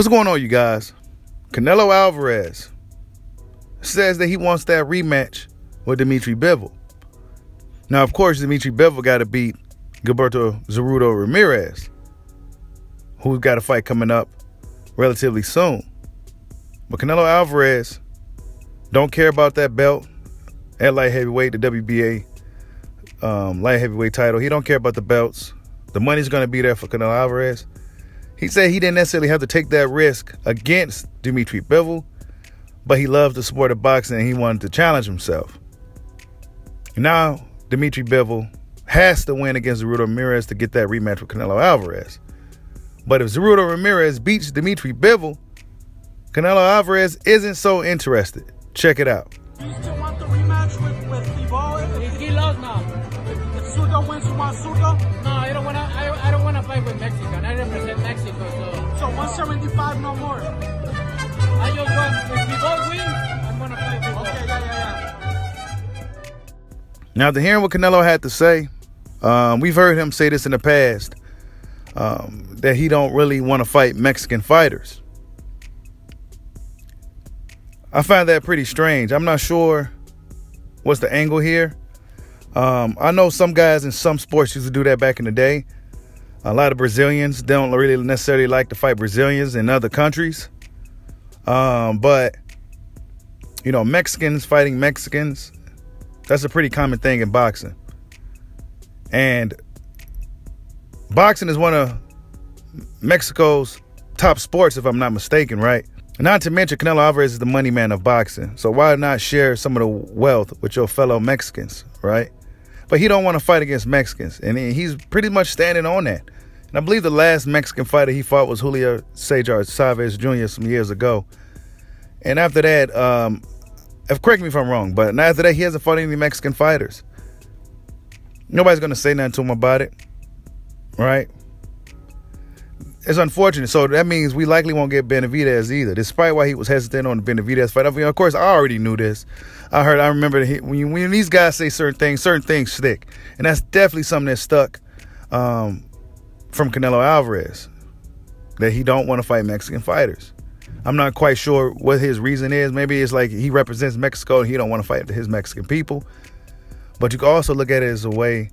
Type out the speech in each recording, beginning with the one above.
What's going on, you guys? Canelo Alvarez says that he wants that rematch with Dimitri Bivol. Now, of course, Dimitri Bivol got to beat Gilberto Zerudo Ramirez, who's got a fight coming up relatively soon. But Canelo Alvarez don't care about that belt at light heavyweight, the WBA light heavyweight title. He don't care about the belts. The money's going to be there for Canelo Alvarez. He said he didn't necessarily have to take that risk against Dimitri Bivol, but he loved the sport of boxing and he wanted to challenge himself. Now, Dimitri Bivol has to win against Zerudo Ramirez to get that rematch with Canelo Alvarez. But if Zerudo Ramirez beats Dimitri Bivol, Canelo Alvarez isn't so interested. Check it out. Do you still want the rematch with Bivol? He lost now. If Sudo wins, you want Sudo? No, I don't want to fight with Mexican. I represent Mexico, so 175, no more. I just want, if Bivol wins, I'm going to fight Bivol. Okay, yeah. Now, after hearing what Canelo had to say, we've heard him say this in the past, that he don't really want to fight Mexican fighters. I find that pretty strange. I'm not sure what's the angle here. I know some guys in some sports used to do that back in the day. A lot of Brazilians don't really necessarily like to fight Brazilians in other countries. But, you know, Mexicans fighting Mexicans, that's a pretty common thing in boxing. And boxing is one of Mexico's top sports, if I'm not mistaken, right? Not to mention, Canelo Alvarez is the money man of boxing. So why not share some of the wealth with your fellow Mexicans, right? But he don't want to fight against Mexicans. And he's pretty much standing on that. And I believe the last Mexican fighter he fought was Julio Cesar Chavez Jr. some years ago. And after that, correct me if I'm wrong, but after that, he hasn't fought any Mexican fighters. Nobody's going to say nothing to him about it, right? It's unfortunate. So that means we likely won't get Benavidez either, despite why he was hesitant on the Benavidez fight. I mean, of course, I already knew this. I remember when these guys say certain things stick. And that's definitely something that stuck from Canelo Alvarez, that he don't want to fight Mexican fighters. I'm not quite sure what his reason is. Maybe it's like he represents Mexico and he don't want to fight his Mexican people. But you can also look at it as a way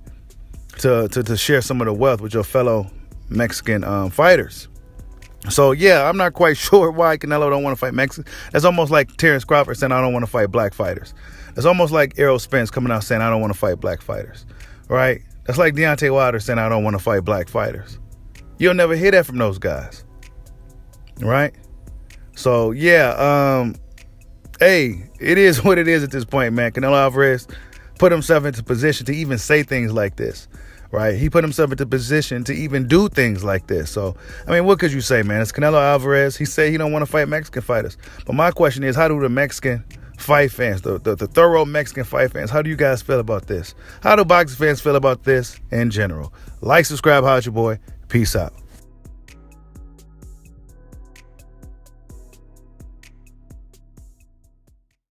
to share some of the wealth with your fellow Mexican fighters. So yeah, I'm not quite sure why Canelo don't want to fight Mexicans. That's almost like Terrence Crawford saying I don't want to fight black fighters. It's almost like Errol Spence coming out saying I don't want to fight black fighters, right? That's like Deontay Wilder saying I don't want to fight black fighters. You'll never hear that from those guys, right? So yeah, hey, it is what it is at this point, man. Canelo Alvarez put himself into position to even say things like this, right? He put himself into position to even do things like this. So, I mean, what could you say, man? It's Canelo Alvarez. He said he don't want to fight Mexican fighters. But my question is, how do the Mexican fight fans, the thorough Mexican fight fans, how do you guys feel about this? How do boxing fans feel about this in general? Like, subscribe, holla at your boy. Peace out.